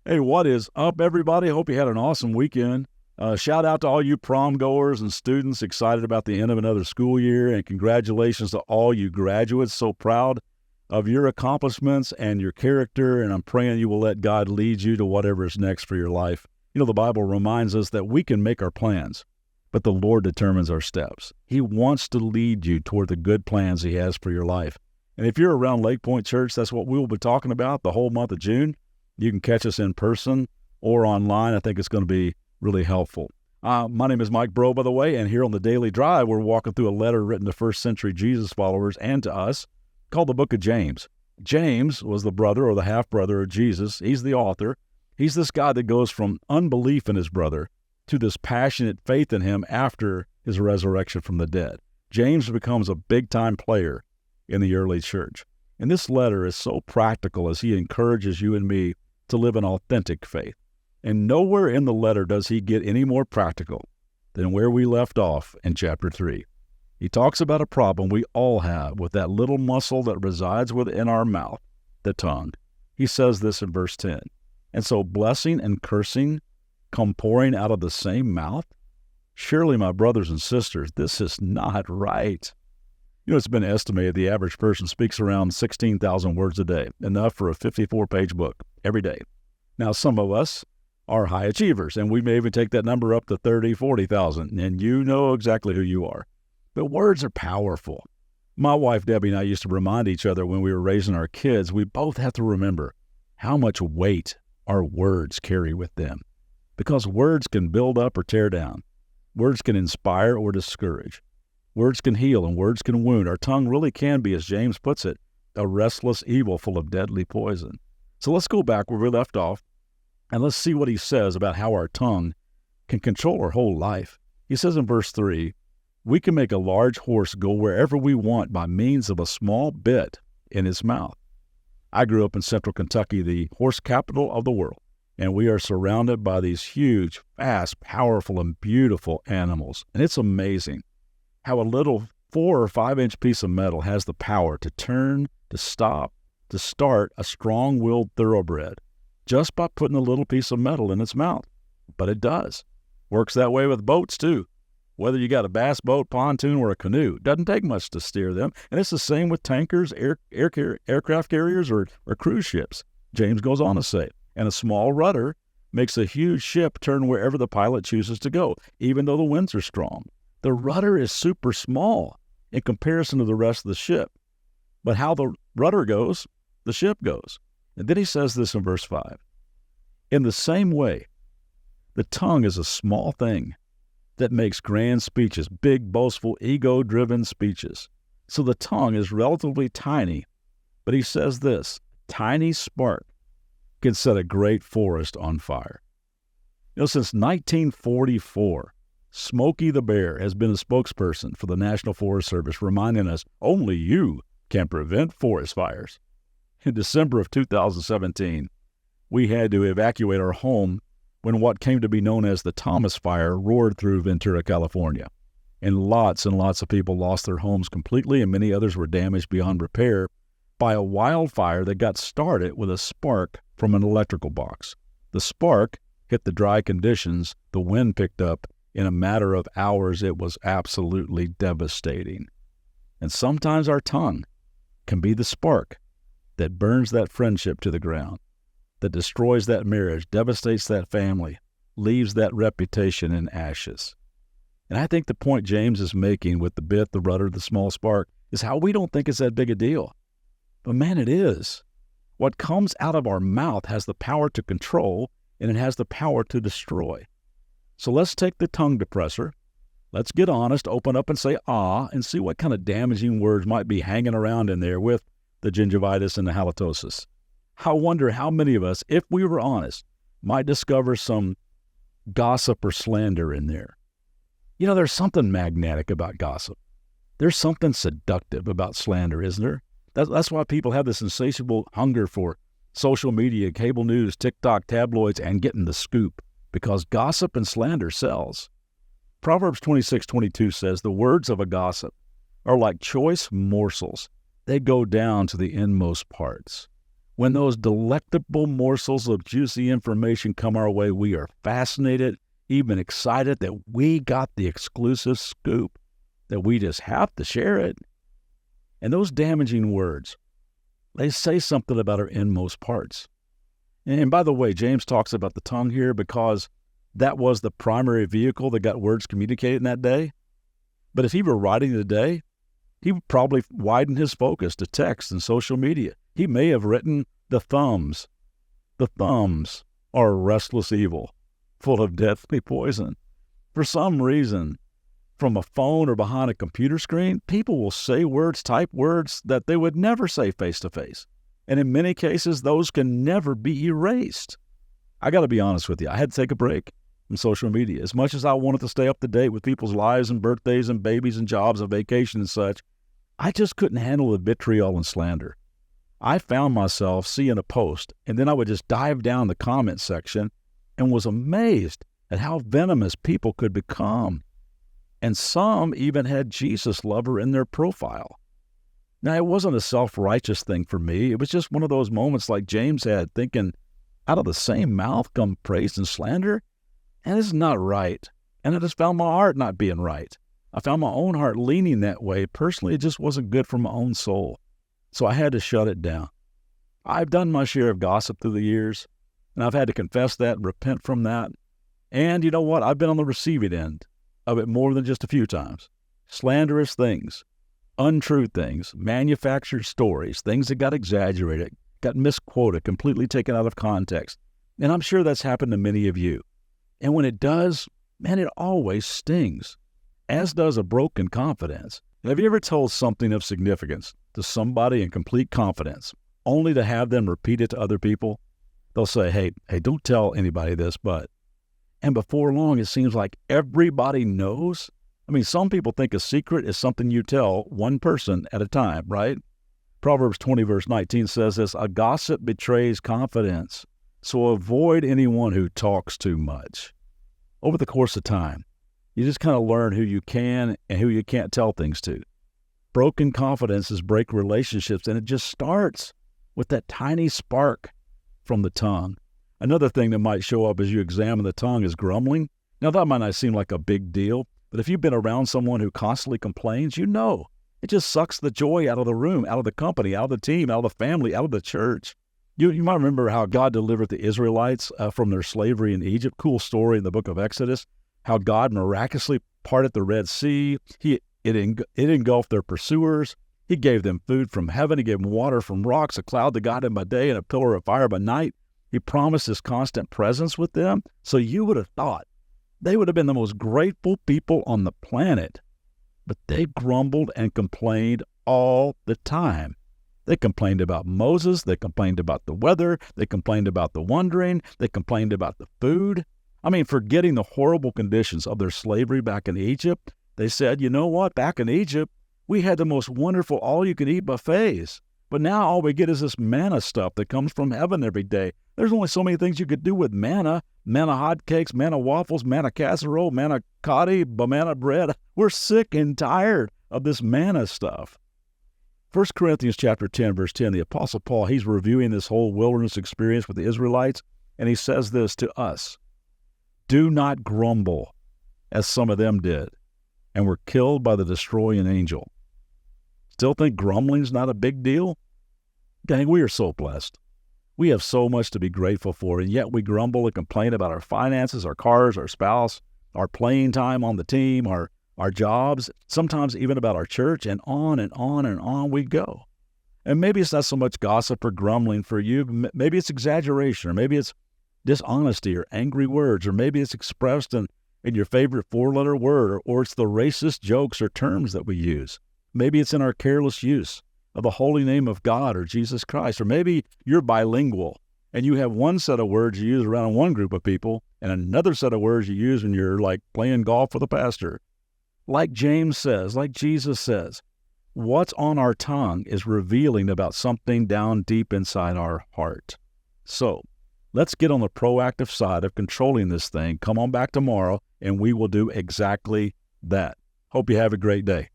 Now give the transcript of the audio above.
Hey, what is up, everybody? Hope you had an awesome weekend. Shout out to all you prom goers and students excited about the end of another school year, and congratulations to all you graduates. So proud of your accomplishments and your character, and I'm praying you will let God lead you to whatever is next for your life. You know, the Bible reminds us that we can make our plans, but the Lord determines our steps. He wants to lead you toward the good plans He has for your life. And if you're around Lakepointe Church, that's what we will be talking about the whole month of June. You can catch us in person or online. I think it's going to be really helpful. My name is Mike Bro, by the way, and here on the Daily Drive, we're walking through a letter written to first century Jesus followers and to us called the book of James. James was the brother or the half-brother of Jesus. He's the author. He's this guy that goes from unbelief in his brother to this passionate faith in him after his resurrection from the dead. James becomes a big-time player in the early church. And this letter is so practical as he encourages you and me to live an authentic faith. And nowhere in the letter does he get any more practical than where we left off in chapter 3. He talks about a problem we all have with that little muscle that resides within our mouth, the tongue. He says this in verse 10. And so blessing and cursing come pouring out of the same mouth? Surely, my brothers and sisters, this is not right. You know, it's been estimated the average person speaks around 16,000 words a day, enough for a 54-page book every day. Now, some of us are high achievers, and we may even take that number up to 30, 40,000, and you know exactly who you are. But words are powerful. My wife, Debbie, and I used to remind each other when we were raising our kids, we both have to remember how much weight our words carry with them. Because words can build up or tear down. Words can inspire or discourage. Words can heal and words can wound. Our tongue really can be, as James puts it, a restless evil full of deadly poison. So let's go back where we left off, and let's see what he says about how our tongue can control our whole life. He says in verse 3, we can make a large horse go wherever we want by means of a small bit in his mouth. I grew up in central Kentucky, the horse capital of the world, and we are surrounded by these huge, fast, powerful, and beautiful animals. And it's amazing how a little 4 or 5 inch piece of metal has the power to turn, to stop, to start a strong-willed thoroughbred just by putting a little piece of metal in its mouth. But it does. Works that way with boats, too. Whether you got a bass boat, pontoon, or a canoe, doesn't take much to steer them. And it's the same with tankers, aircraft carriers, or cruise ships. James goes on to say, and a small rudder makes a huge ship turn wherever the pilot chooses to go, even though the winds are strong. The rudder is super small in comparison to the rest of the ship. But how the rudder goes, the ship goes. And then he says this in verse 5. In the same way, the tongue is a small thing that makes grand speeches, big, boastful, ego-driven speeches. So the tongue is relatively tiny. But he says this, tiny spark can set a great forest on fire. You know, since 1944, Smokey the Bear has been a spokesperson for the National Forest Service, reminding us only you can prevent forest fires. In December of 2017, we had to evacuate our home when what came to be known as the Thomas Fire roared through Ventura, California. And lots of people lost their homes completely, and many others were damaged beyond repair by a wildfire that got started with a spark from an electrical box. The spark hit the dry conditions, the wind picked up. In a matter of hours, it was absolutely devastating. And sometimes our tongue can be the spark that burns that friendship to the ground, that destroys that marriage, devastates that family, leaves that reputation in ashes. And I think the point James is making with the bit, the rudder, the small spark, is how we don't think it's that big a deal. But man, it is. What comes out of our mouth has the power to control, and it has the power to destroy. So let's take the tongue depressor. Let's get honest, open up and say and see what kind of damaging words might be hanging around in there with the gingivitis and the halitosis. I wonder how many of us, if we were honest, might discover some gossip or slander in there. You know, there's something magnetic about gossip. There's something seductive about slander, isn't there? That's why people have this insatiable hunger for social media, cable news, TikTok, tabloids, and getting the scoop, because gossip and slander sells. Proverbs 26:22 says, the words of a gossip are like choice morsels. They go down to the inmost parts. When those delectable morsels of juicy information come our way, we are fascinated, even excited that we got the exclusive scoop, that we just have to share it. And those damaging words, they say something about our inmost parts. And by the way, James talks about the tongue here because that was the primary vehicle that got words communicated in that day. But if he were writing today, he would probably widen his focus to text and social media. He may have written the thumbs. The thumbs are a restless evil, full of deathly poison. For some reason, from a phone or behind a computer screen, people will say words, type words that they would never say face-to-face. And in many cases, those can never be erased. I got to be honest with you. I had to take a break from social media. As much as I wanted to stay up to date with people's lives and birthdays and babies and jobs and vacation and such, I just couldn't handle the vitriol and slander. I found myself seeing a post, and then I would just dive down the comment section and was amazed at how venomous people could become. And some even had Jesus lover in their profile. Now, it wasn't a self-righteous thing for me. It was just one of those moments like James had, thinking, out of the same mouth come praise and slander? And it's not right. And I just found my heart not being right. I found my own heart leaning that way. Personally, it just wasn't good for my own soul. So I had to shut it down. I've done my share of gossip through the years, and I've had to confess that and repent from that. And you know what? I've been on the receiving end of it more than just a few times. Slanderous things, untrue things, manufactured stories, things that got exaggerated, got misquoted, completely taken out of context. And I'm sure that's happened to many of you. And when it does, man, it always stings, as does a broken confidence. Have you ever told something of significance to somebody in complete confidence, only to have them repeat it to other people? They'll say, hey, don't tell anybody this, but... And before long, it seems like everybody knows. I mean, some people think a secret is something you tell one person at a time, right? Proverbs 20, verse 19 says this, a gossip betrays confidence, so avoid anyone who talks too much. Over the course of time, you just kind of learn who you can and who you can't tell things to. Broken confidences break relationships, and it just starts with that tiny spark from the tongue. Another thing that might show up as you examine the tongue is grumbling. Now, that might not seem like a big deal, but if you've been around someone who constantly complains, you know it just sucks the joy out of the room, out of the company, out of the team, out of the family, out of the church. You might remember how God delivered the Israelites from their slavery in Egypt. Cool story in the book of Exodus, how God miraculously parted the Red Sea. It engulfed their pursuers. He gave them food from heaven. He gave them water from rocks, a cloud that guided them by day and a pillar of fire by night. He promised his constant presence with them. So you would have thought they would have been the most grateful people on the planet. But they grumbled and complained all the time. They complained about Moses. They complained about the weather. They complained about the wandering. They complained about the food. I mean, forgetting the horrible conditions of their slavery back in Egypt, they said, you know what? Back in Egypt, we had the most wonderful all-you-can-eat buffets. But now all we get is this manna stuff that comes from heaven every day. There's only so many things you could do with manna. Manna hotcakes, manna waffles, manna casserole, manna cotti, banana bread. We're sick and tired of this manna stuff. 1 Corinthians chapter 10, verse 10, the Apostle Paul, he's reviewing this whole wilderness experience with the Israelites, and he says this to us. Do not grumble, as some of them did, and were killed by the destroying angel. Still think grumbling's not a big deal? Dang, we are so blessed. We have so much to be grateful for, and yet we grumble and complain about our finances, our cars, our spouse, our playing time on the team, our jobs, sometimes even about our church, and on and on and on we go. And maybe it's not so much gossip or grumbling for you. Maybe it's exaggeration, or maybe it's dishonesty or angry words, or maybe it's expressed in your favorite four-letter word, or it's the racist jokes or terms that we use. Maybe it's in our careless use of the holy name of God or Jesus Christ, or maybe you're bilingual and you have one set of words you use around one group of people and another set of words you use when you're like playing golf with a pastor. Like James says, like Jesus says, what's on our tongue is revealing about something down deep inside our heart. So let's get on the proactive side of controlling this thing. Come on back tomorrow and we will do exactly that. Hope you have a great day.